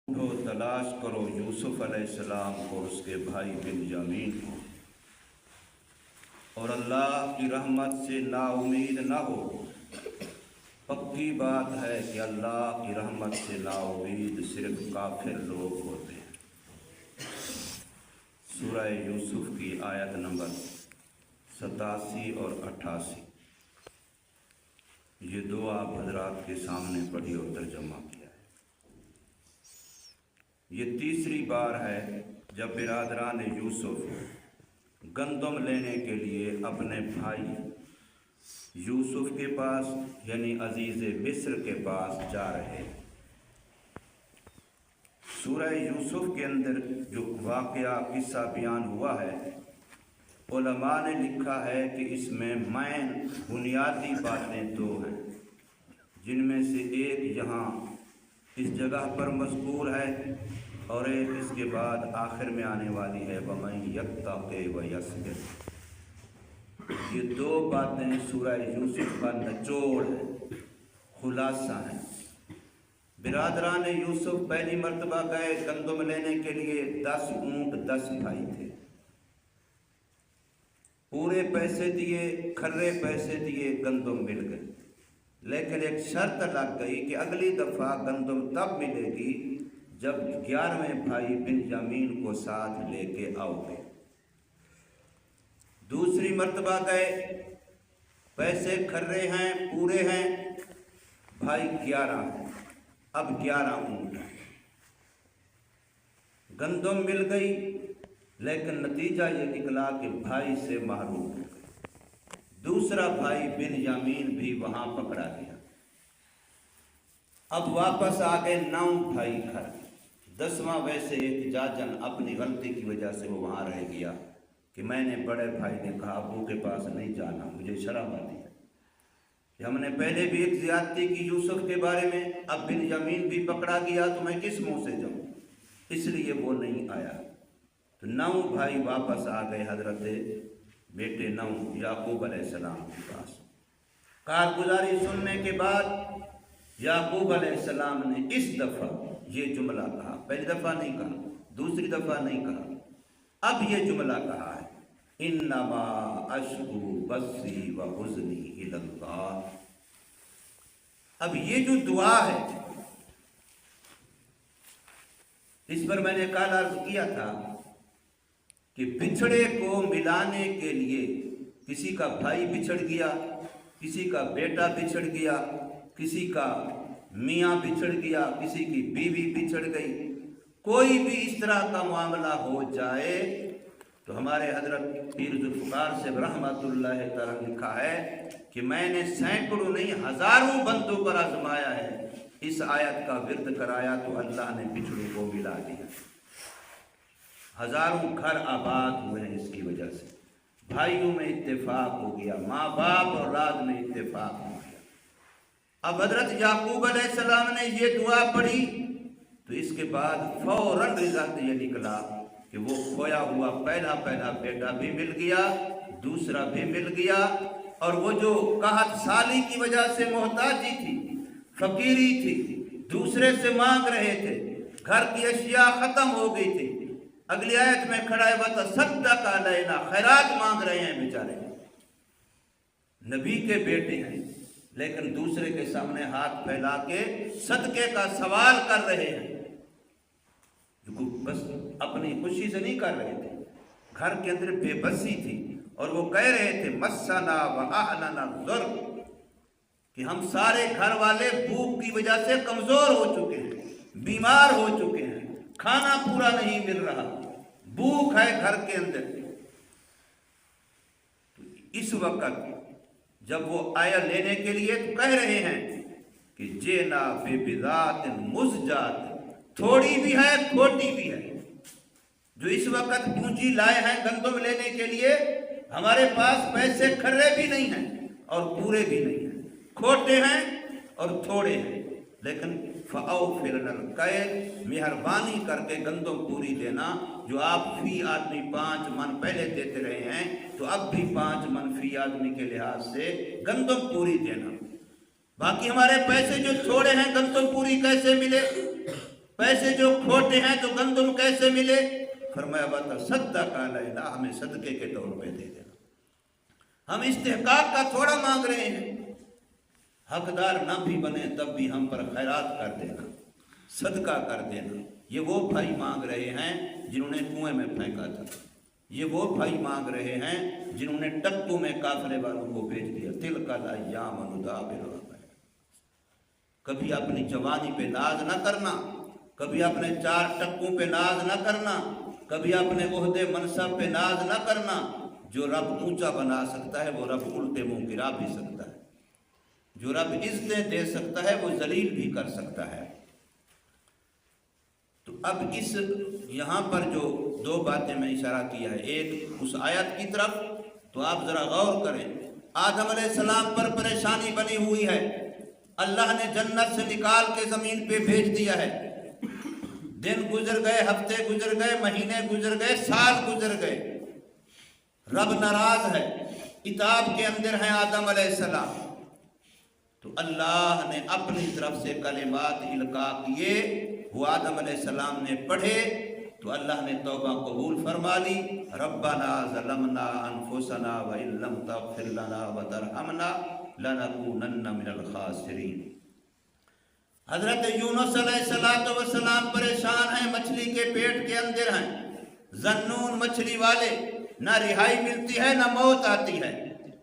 ڈھونڈو تلاش کرو یوسف علیہ السلام کو، اس کے بھائی بنیامین کو، اور اللہ کی رحمت سے نا امید نہ ہو۔ پکی بات ہے کہ اللہ کی رحمت سے نا امید صرف کافر لوگ ہوتے ہیں۔ سورہ یوسف کی آیت نمبر 87 اور 88، یہ دعا آپ حضرات کے سامنے پڑھی اور ترجمہ کیا ہے۔ یہ تیسری بار ہے جب برادران یوسف گندم لینے کے لیے اپنے بھائی یوسف کے پاس یعنی عزیز مصر کے پاس جا رہے ہیں۔ سورہ یوسف کے اندر جو واقعہ قصہ بیان ہوا ہے، علماء نے لکھا ہے کہ اس میں مین بنیادی باتیں دو ہیں، جن میں سے ایک یہاں اس جگہ پر مذکور ہے اور ایک اس کے بعد آخر میں آنے والی ہے وَمَن يَتَّقِ وَيَصْبِرْ۔ یہ دو باتیں سورہ یوسف کا نچوڑ ہے، خلاصہ ہے۔ برادران یوسف پہلی مرتبہ گئے گندم لینے کے لیے، 10 اونٹ 10 بھائی تھے، پورے پیسے دیے، کھرے پیسے دیے، گندم مل گئے، لیکن ایک شرط لگ گئی کہ اگلی دفعہ گندم تب ملے گی جب 11ویں بھائی بنیامین کو ساتھ لے کے آؤ گے۔ دوسری مرتبہ گئے، پیسے کھرے ہیں، پورے ہیں، بھائی 11 ہیں، اب 11 اونٹ ہیں، گندم مل گئی، لیکن نتیجہ یہ نکلا کہ بھائی سے محروم ہو گئے۔ دوسرا بھائی بنیامین بھی وہاں پکڑا گیا۔ اب واپس آ گئے 9 بھائی گھر، 10واں ویسے احتجاجاً اپنی غلطی کی وجہ سے وہ وہاں رہ گیا کہ میں نے بڑے بھائی نے کہا ابو کے پاس نہیں جانا، مجھے شرم آتی ہے کہ ہم نے پہلے بھی ایک زیادتی کی یوسف کے بارے میں، اب بنیامین بھی پکڑا گیا تو میں کس منہ سے جاؤں، اس لیے وہ نہیں آیا۔ تو 9 بھائی واپس آ گئے حضرت بیٹے 9 یعقوب علیہ السلام کے پاس۔ کارگزاری سننے کے بعد یعقوب علیہ السلام نے اس دفعہ یہ جملہ کہا، پہلی دفعہ نہیں کہا، دوسری دفعہ نہیں کہا، اب یہ جملہ کہا ہے انما اشکو بثی وحزنی الی اللہ۔ اب یہ جو دعا ہے، اس پر میں نے کل عرض کیا تھا کہ بچھڑے کو ملانے کے لیے کسی کا بھائی بچھڑ گیا، کسی کا بیٹا بچھڑ گیا، کسی کا میاں بچھڑ گیا، کسی کی بیوی بچھڑ گئی، کوئی بھی اس طرح کا معاملہ ہو جائے تو ہمارے حضرت پیر ذوالفقار سے رحمۃ اللہ تعالی لکھا ہے کہ میں نے سینکڑوں نہیں ہزاروں بندوں پر آزمایا ہے، اس آیت کا ورد کرایا تو اللہ نے بچھڑوں کو ملا دیا، ہزاروں گھر آباد ہوئے ہیں اس کی وجہ سے، بھائیوں میں اتفاق ہو گیا، ماں باپ اور اولاد میں اتفاق ہو گیا۔ اب حضرت یعقوب علیہ السلام نے یہ دعا پڑھی تو اس کے بعد فوراً رزلٹ یہ نکلا کہ وہ کھویا ہوا پہلا بیٹا بھی مل گیا، دوسرا بھی مل گیا، اور وہ جو قحط سالی کی وجہ سے محتاجی تھی، فقیری تھی، دوسرے سے مانگ رہے تھے، گھر کی اشیاء ختم ہو گئی تھی، اگلی آیت میں کھڑا ہے وَتَصَدَّقَ عَلَيْنَا، خیرات مانگ رہے ہیں بیچارے، نبی کے بیٹے ہیں لیکن دوسرے کے سامنے ہاتھ پھیلا کے صدقے کا سوال کر رہے ہیں، بس اپنی خوشی سے نہیں کر رہے تھے، گھر کے اندر بے بسی تھی، اور وہ کہہ رہے تھے مَسَّنَا وَأَهْلَنَا الضُّرُّ، کہ ہم سارے گھر والے بھوک کی وجہ سے کمزور ہو چکے ہیں، بیمار ہو چکے ہیں، کھانا پورا نہیں مل رہا، بھوک ہے گھر کے اندر۔ اس وقت جب وہ آیا لینے کے لیے تو کہہ رہے ہیں کہ جینا بے بذات مزجات، تھوڑی بھی ہے کھوٹی بھی ہے، جو اس وقت پونجی لائے ہیں گندم لینے کے لیے، ہمارے پاس پیسے کھرے بھی نہیں ہیں اور پورے بھی نہیں ہیں، کھوٹے ہیں اور تھوڑے ہیں، لیکن فَأَوْفِ لَنَا الْكَيْلَ، مہربانی کر کے گندم پوری دینا، جو آپ فی آدمی 5 من پہلے دیتے رہے ہیں تو اب بھی 5 من فی آدمی کے لحاظ سے گندم پوری دینا، باقی ہمارے پیسے جو تھوڑے ہیں گندم پوری کیسے ملے؟ پیسے جو کھوٹے ہیں تو گندم کیسے ملے؟ فرمایا بتا صدقہ علینا، ہمیں صدقے کے طور پہ دے دینا، ہم استحقاق کا تھوڑا مانگ رہے ہیں، حقدار نہ بھی بنے تب بھی ہم پر خیرات کر دینا، صدقہ کر دینا۔ یہ وہ بھائی مانگ رہے ہیں جنہوں نے کنویں میں پھینکا تھا، یہ وہ بھائی مانگ رہے ہیں جنہوں نے ٹکوں میں قافلے والوں کو بھیج دیا۔ تلک الایام نداولها بین الناس۔ کبھی اپنی جوانی پہ ناز نہ کرنا، کبھی اپنے 4 ٹکوں پہ ناز نہ کرنا، کبھی اپنے عہدے منصب پہ ناز نہ کرنا۔ جو رب اونچا بنا سکتا ہے وہ رب الٹے منہ گرا بھی سکتا ہے، جو رب عزتیں دے سکتا ہے وہ ذلیل بھی کر سکتا ہے۔ تو اب اس یہاں پر جو 2 باتیں میں اشارہ کیا ہے، ایک اس آیت کی طرف، تو آپ ذرا غور کریں۔ آدم علیہ السلام پر پریشانی بنی ہوئی ہے، اللہ نے جنت سے نکال کے زمین پہ بھیج دیا ہے، دن گزر گئے، ہفتے گزر گئے، مہینے گزر گئے، سال گزر گئے، رب ناراض ہے، عتاب کے اندر ہیں آدم علیہ السلام۔ تو اللہ نے اپنی طرف سے کلمات القاء کیے، وہ آدم علیہ السلام نے پڑھے تو اللہ نے توبہ قبول فرما لی۔ ربنا ظلمنا انفسنا وان لم تغفر لنا وترحمنا لنکونن من الخاسرین۔ حضرت یونس علیہ السلام پریشان ہیں، مچھلی کے پیٹ کے اندر ہیں، ذنون مچھلی والے، نہ رہائی ملتی ہے نہ موت آتی ہے،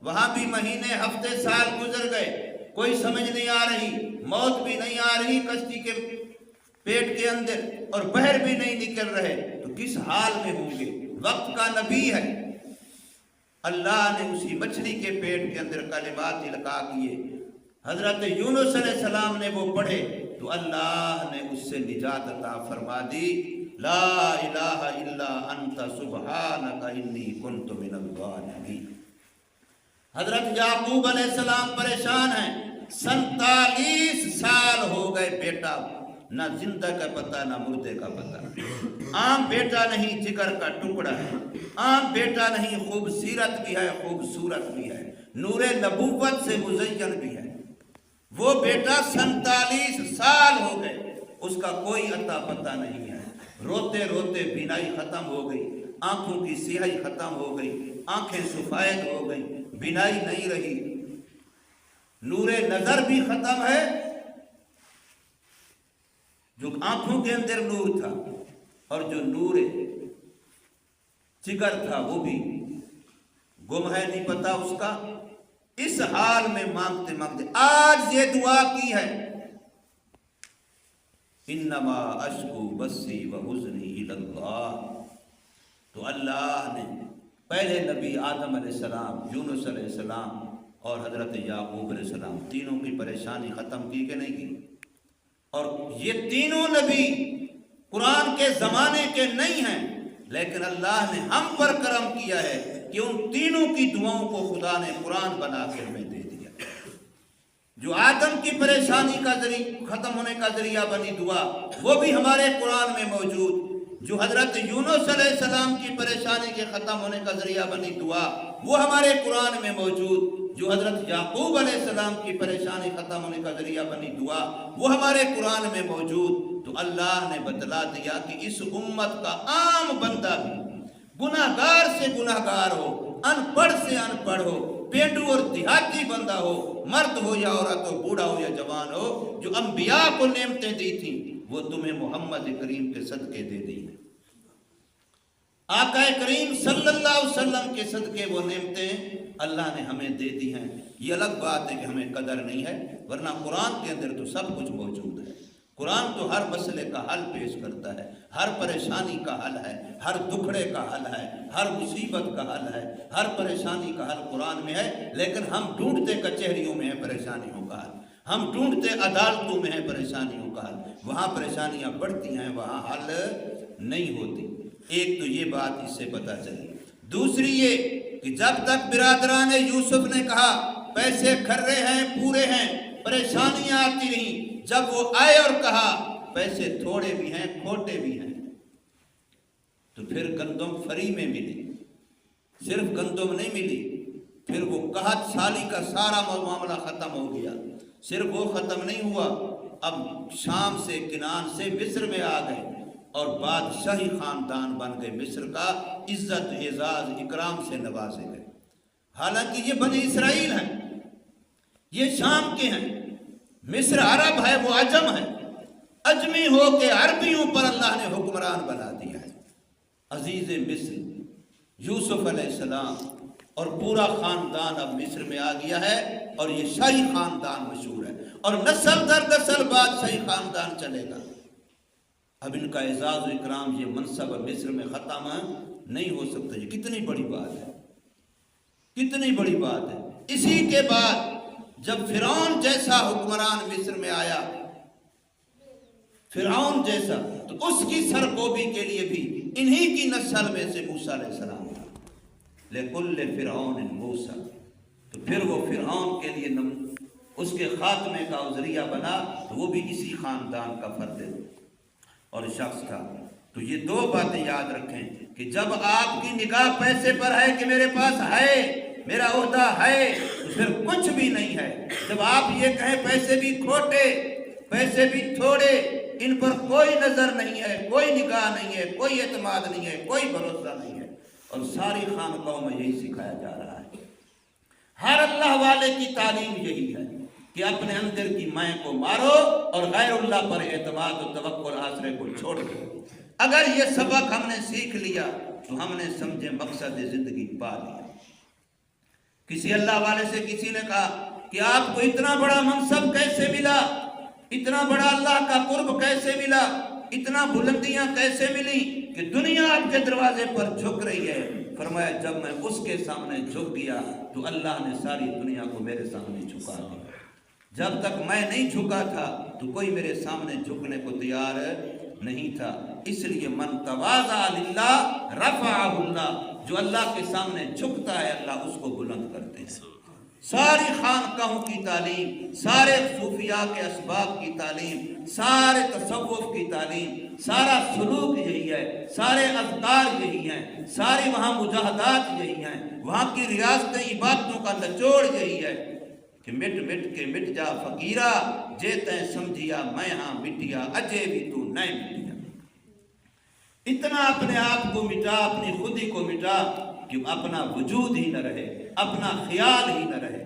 وہاں بھی مہینے ہفتے سال گزر گئے، کوئی سمجھ نہیں آ رہی، موت بھی نہیں آ رہی کشتی کے پیٹ کے اندر، اور بحر بھی نہیں نکل رہے، تو کس حال میں ہوں گے؟ وقت کا نبی ہے، اللہ نے اسی مچھلی کے پیٹ کے اندر کلمات القاء کیے، حضرت یونس علیہ السلام نے وہ پڑھے تو اللہ نے اس سے نجات عطا فرما دی۔ لا الہ الا انت سبحانک انی کنت من الظالمین۔ حضرت یعقوب علیہ السلام پریشان ہیں، 47 سال ہو گئے، بیٹا نہ زندہ کا پتہ نہ مردے کا پتہ، عام بیٹا نہیں، جگر کا ٹکڑا ہے، عام بیٹا نہیں، خوبصورت بھی ہے، خوبصورت بھی ہے، نور نبوت سے مزین بھی ہے، وہ بیٹا 47 سال ہو گئے، اس کا کوئی عطا پتہ نہیں ہے، روتے روتے بینائی ختم ہو گئی، آنکھوں کی سیاہی ختم ہو گئی، آنکھیں سفید ہو گئی، بینائی نہیں رہی، نور نظر بھی ختم ہے، جو آنکھوں کے اندر نور تھا اور جو نور جگر تھا وہ بھی گم ہے، نہیں پتا اس کا۔ اس حال میں مانگتے مانگتے آج یہ دعا کی ہے، انما اشکو بثی وحزنی الی اللہ۔ تو اللہ نے پہلے نبی آدم علیہ السلام، یونس علیہ السلام اور حضرت یعقوب علیہ السلام تینوں کی پریشانی ختم کی کہ نہیں کی؟ اور یہ تینوں نبی قرآن کے زمانے کے نہیں ہیں، لیکن اللہ نے ہم پر کرم کیا ہے کہ ان تینوں کی دعاؤں کو خدا نے قرآن بنا کے ہمیں دے دیا۔ جو آدم کی پریشانی کا ختم ہونے کا ذریعہ بنی دعا وہ بھی ہمارے قرآن میں موجود، جو حضرت یونس علیہ السلام کی پریشانی کے ختم ہونے کا ذریعہ بنی دعا وہ ہمارے قرآن میں موجود، جو حضرت یعقوب علیہ السلام کی پریشانی ختم ہونے کا ذریعہ بنی دعا وہ ہمارے قرآن میں موجود۔ تو اللہ نے بتلا دیا کہ اس امت کا عام بندہ بھی گناہگار سے گناہگار ہو، ان پڑھ سے ان پڑھ ہو، پیٹو اور دیہاتی بندہ ہو، مرد ہو یا عورت ہو، بوڑھا ہو یا جوان ہو، جو انبیاء کو نعمتیں دی تھیں وہ تمہیں محمد کریم کے صدقے دے دی ہیں۔ آقا کریم صلی اللہ علیہ وسلم کے صدقے وہ نعمتیں اللہ نے ہمیں دے دی ہیں۔ یہ الگ بات ہے کہ ہمیں قدر نہیں ہے، ورنہ قرآن کے اندر تو سب کچھ موجود ہے۔ قرآن تو ہر مسئلے کا حل پیش کرتا ہے، ہر پریشانی کا حل ہے، ہر دکھڑے کا حل ہے، ہر مصیبت کا حل ہے، ہر پریشانی کا حل قرآن میں ہے، لیکن ہم ڈھونڈتے کچہریوں میں ہے پریشانیوں کا حل، ہم ڈھونڈتے عدالتوں میں ہے پریشانیوں کا حل، وہاں پریشانیاں بڑھتی ہیں، وہاں حل نہیں ہوتی۔ ایک تو یہ بات اس سے پتہ چلی۔ دوسری یہ کہ جب تک برادران یوسف نے کہا پیسے کھرے ہیں پورے ہیں، پریشانیاں آتی رہیں، جب وہ آئے اور کہا پیسے تھوڑے بھی ہیں کھوٹے بھی ہیں، تو پھر گندم فری میں ملی، صرف گندم نہیں ملی، پھر وہ قحط سالی کا سارا معاملہ ختم ہو گیا۔ صرف وہ ختم نہیں ہوا، اب شام سے کنان سے مصر میں آ گئے اور بادشاہی خاندان بن گئے مصر کا، عزت اعزاز اکرام سے نوازے گئے۔ حالانکہ یہ بنی اسرائیل ہیں، یہ شام کے ہیں، مصر عرب ہے، وہ عجم ہے، اجمی ہو کے عربیوں پر اللہ نے حکمران بنا دیا ہے۔ عزیز مصر یوسف علیہ السلام اور پورا خاندان اب مصر میں آ گیا ہے، اور یہ شاہی خاندان مشہور ہے، اور نسل در نسل بادشاہی خاندان چلے گا۔ اب ان کا اعزاز و اکرام، یہ منصب مصر میں ختم نہیں ہو سکتا۔ یہ کتنی بڑی بات ہے، کتنی بڑی بات ہے۔ اسی کے بعد جب فرعون جیسا حکمران مصر میں آیا، فرعون جیسا، تو اس کی سرکوبی کے لیے بھی انہی کی نسل میں سے موسیٰ علیہ السلام تھا۔ لِكُلِّ فِرْعَوْنٍ مُوسیٰ، تو پھر وہ فرعون کے لیے اس کے خاتمے کا ذریعہ بنا، تو وہ بھی اسی خاندان کا فرد اور شخص تھا۔ تو یہ دو باتیں یاد رکھیں کہ جب آپ کی نگاہ پیسے پر ہے کہ میرے پاس ہے، میرا عہدہ ہے، تو پھر کچھ بھی نہیں ہے۔ جب آپ یہ کہیں پیسے بھی کھوٹے، پیسے بھی تھوڑے، ان پر کوئی نظر نہیں ہے، کوئی نگاہ نہیں ہے، کوئی اعتماد نہیں ہے، کوئی بھروسہ نہیں ہے، اور ساری خانقاہوں میں یہی سکھایا جا رہا ہے۔ ہر اللہ والے کی تعلیم یہی ہے کہ اپنے اندر کی میں کو مارو اور غیر اللہ پر اعتماد و توکل آسرے کو چھوڑ دو۔ اگر یہ سبق ہم نے سیکھ لیا تو ہم نے سمجھے مقصد زندگی پا لیا۔ کسی اللہ والے سے کسی نے کہا کہ آپ کو اتنا بڑا منصب کیسے ملا، اتنا بڑا اللہ کا قرب کیسے ملا، اتنا بلندیاں کیسے ملی کہ دنیا آپ کے دروازے پر جھک رہی ہے؟ فرمایا جب میں اس کے سامنے جھک گیا تو اللہ نے ساری دنیا کو میرے سامنے جھکا دیا۔ جب تک میں نہیں جھکا تھا تو کوئی میرے سامنے جھکنے کو تیار نہیں تھا۔ اس لیے من تواضع للہ رفعہ اللہ، جو اللہ کے سامنے جھکتا ہے اللہ اس کو بلند کرتے ہیں۔ ساری خانقاہوں کی تعلیم، سارے صوفیاء کے اسباب کی تعلیم، سارے تصوف کی تعلیم، سارا سلوک یہی ہے، سارے اذکار یہی ہیں، ساری وہاں مجاہدات یہی ہیں، وہاں کی ریاستیں عبادتوں کا نچوڑ یہی ہے کہ مٹ مٹ کے مٹ جا فقیرہ، جے تیں سمجھیا میں ہاں مٹیا، اجے بھی تو نہیں مٹیا۔ اتنا اپنے آپ کو مٹا، اپنی خودی کو مٹا کہ اپنا وجود ہی نہ رہے، اپنا خیال ہی نہ رہے۔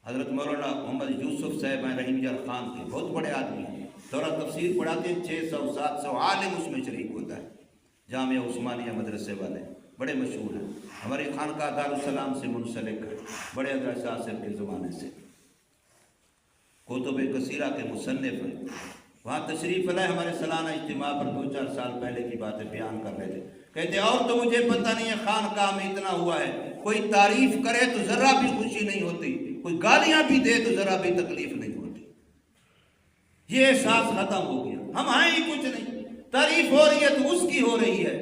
حضرت مولانا محمد یوسف صاحب رحیم یار خان کے بہت بڑے آدمی ہیں، دورہ تفسیر پڑھاتے ہیں، 600-700 عالم اس میں شریک ہوتا ہے، جامعہ عثمانیہ مدرسے والے بڑے مشہور ہیں، ہمارے خانقاہ دارالسلام سے منسلک ہے، بڑے حضرت شاہ صاحب کے زمانے سے، کتب کثیرہ کے مصنف ہیں۔ وہاں تشریف لائے، ہمارے سالانہ اجتماع پر 2-4 سال پہلے کی باتیں بیان کر رہے تھے، کہتے اور تو مجھے پتہ نہیں ہے خانقاہ میں اتنا ہوا ہے، کوئی تعریف کرے تو ذرا بھی خوشی نہیں ہوتی، کوئی گالیاں بھی دے تو ذرا بھی تکلیف نہیں ہوتی۔ یہ احساس ختم ہو گیا، ہم ہیں ہی کچھ نہیں، تعریف ہو رہی ہے تو اس کی ہو رہی ہے،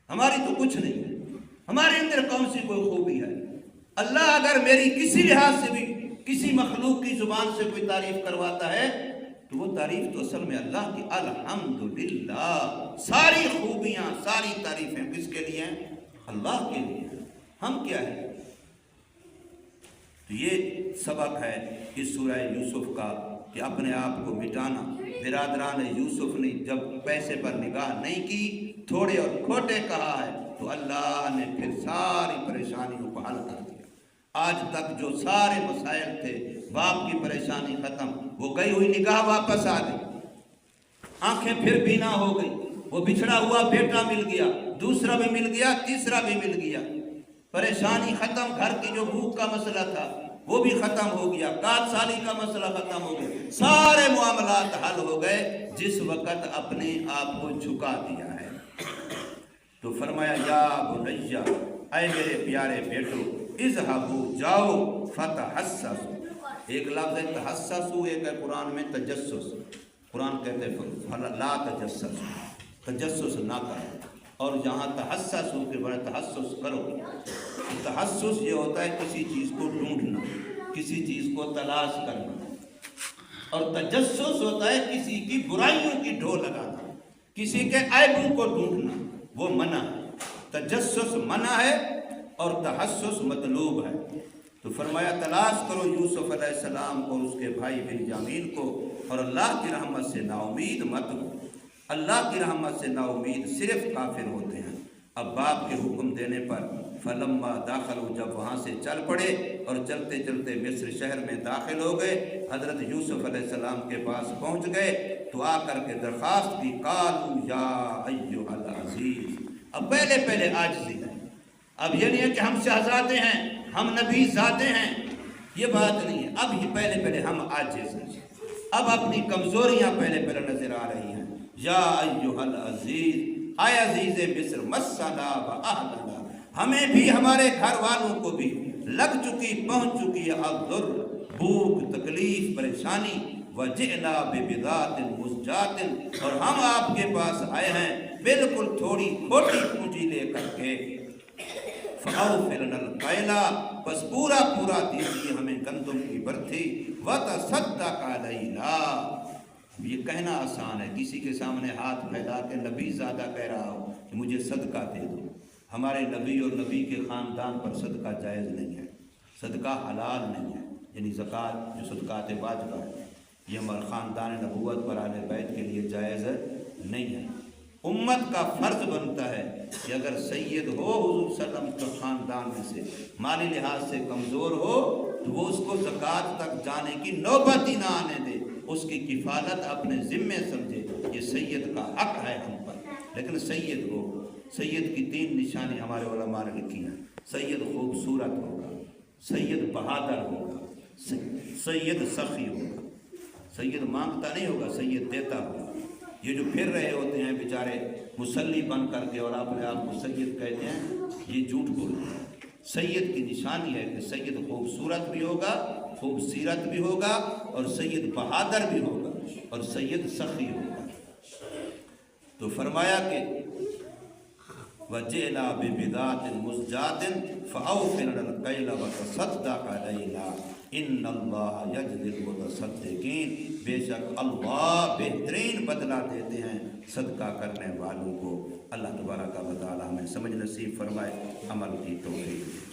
ہماری تو کچھ نہیں ہے، ہمارے اندر کون سی کوئی خوبی ہے؟ اللہ اگر میری کسی لحاظ سے بھی کسی مخلوق کی زبان سے کوئی تعریف کرواتا ہے تو وہ تعریف تو اصل میں اللہ کی الحمدللہ، ساری خوبیاں ساری تعریفیں کس کے لیے ہیں؟ اللہ کے لیے۔ ہم کیا ہیں؟ تو یہ سبق ہے اس سورہ یوسف کا کہ اپنے آپ کو مٹانا۔ برادران یوسف نے جب پیسے پر نگاہ نہیں کی، تھوڑے اور کھوٹے کہا ہے، تو اللہ نے پھر ساری پریشانیوں کو حل کر دیا۔ آج تک جو سارے مسائل تھے، باپ کی پریشانی ختم، وہ گئی ہوئی نگاہ واپس آ گئی، آنکھیں پھر بینا ہو گئی، وہ بچھڑا ہوا بیٹا مل گیا، دوسرا بھی مل گیا، تیسرا بھی مل گیا، پریشانی ختم، گھر کی جو بھوک کا مسئلہ تھا وہ بھی ختم ہو گیا، 7 سالی کا مسئلہ ختم ہو گیا، سارے معاملات حل ہو گئے جس وقت اپنے آپ کو جھکا دیا ہے۔ تو فرمایا یا بنیا، اے میرے پیارے بیٹو، اذهبوا جاؤ فتحسسوا، ایک لفظ ہے تحسسوا، ایک ہے قرآن میں تجسس، قرآن کہتے ہیں لا تجسسوا، تجسس نہ کرو، اور جہاں تحسسوا کے بارے تحسس کرو۔ تحسس یہ ہوتا ہے کسی چیز کو ڈھونڈنا، کسی چیز کو تلاش کرنا، اور تجسس ہوتا ہے کسی کی برائیوں کی ڈھو لگانا، کسی کے عیبوں کو ڈھونڈنا، وہ منع ہے۔ تجسس منع ہے اور تحسس مطلوب ہے۔ تو فرمایا تلاش کرو یوسف علیہ السلام کو اور اس کے بھائی بنیامین کو، اور اللہ کی رحمت سے نا امید مت ہو۔ اللہ کی رحمت سے نا امید صرف کافر ہوتے ہیں۔ اب باپ کے حکم دینے پر فلما داخلوا، جب وہاں سے چل پڑے اور چلتے چلتے مصر شہر میں داخل ہو گئے، حضرت یوسف علیہ السلام کے پاس پہنچ گئے تو آ کر کے درخواست کی، قالوا یا ایھا العزیز۔ اب پہلے عاجزی ہے، اب یہ نہیں ہے کہ ہم شہزادے ہیں، ہم نبی زادے ہیں، یہ بات نہیں ہے۔ اب یہ پہلے ہم عاجز ہیں، اب اپنی کمزوریاں پہلے نظر آ رہی ہیں۔ یا ایھا العزیز، اے عزیز مصر، مسنا و اہلنا، ہمیں بھی ہمارے گھر والوں کو بھی لگ چکی پہنچ چکی ہے الضر، بھوک، تکلیف، پریشانی، وجئنا ببضاعۃ مزجاۃ، اور ہم آپ کے پاس آئے ہیں بالکل تھوڑی کھوٹی پونجی لے کر کے، فَأَوْفِ لَنَا الْكَيْلَ، بس پورا دیجیے ہمیں گندم کی برتھی، وَتَصَدَّقْ عَلَيْنَا۔ یہ کہنا آسان ہے، کسی کے سامنے ہاتھ پھیلا کے نبی زیادہ کہہ رہا ہو کہ مجھے صدقہ دے دو۔ ہمارے نبی اور نبی کے خاندان پر صدقہ جائز نہیں ہے، صدقہ حلال نہیں ہے، یعنی زکوٰۃ جو صدقات واجبہ ہے یہ ہمارے خاندان نبوت پر اہل بیت کے لیے جائز نہیں ہے۔ امت کا فرض بنتا ہے کہ اگر سید ہو حضور صلی اللہ علیہ وسلم کے خاندان میں سے، مالی لحاظ سے کمزور ہو، تو وہ اس کو زکوٰۃ تک جانے کی نوبت ہی نہ آنے دے، اس کی کفالت اپنے ذمے سمجھے، یہ سید کا حق ہے ہم پر۔ لیکن سید ہو، سید کی 3 نشانی ہمارے علماء نے لکھی ہیں۔ سید خوبصورت ہوگا، سید بہادر ہوگا، سید سخی ہوگا، سید مانگتا نہیں ہوگا، سید دیتا ہوگا۔ یہ جو پھر رہے ہوتے ہیں بیچارے مسلی بن کر کے اور اپنے آپ کو سید کہتے ہیں، یہ جھوٹ بولتے ہیں۔ سید کی نشانی ہے کہ سید خوبصورت بھی ہوگا، خوبصیرت بھی ہوگا، اور سید بہادر بھی ہوگا، اور سید سخی ہوگا۔ تو فرمایا کہ وَجِئْنَا بِبِضَاعٍ مُزْجَاةٍ فَأَوْفِ لَنَا الْكَيْلَ وَتَصَدَّقْ عَلَيْنَا إِنَّ اللَّهَ يَجْزِي الْمُتَصَدِّقِينَ، بے شک اللہ بہترین بدلہ دیتے ہیں صدقہ کرنے والوں کو۔ اللہ تبارک و تعالی ہمیں سمجھ نصیب فرمائے، عمل کی توفیق۔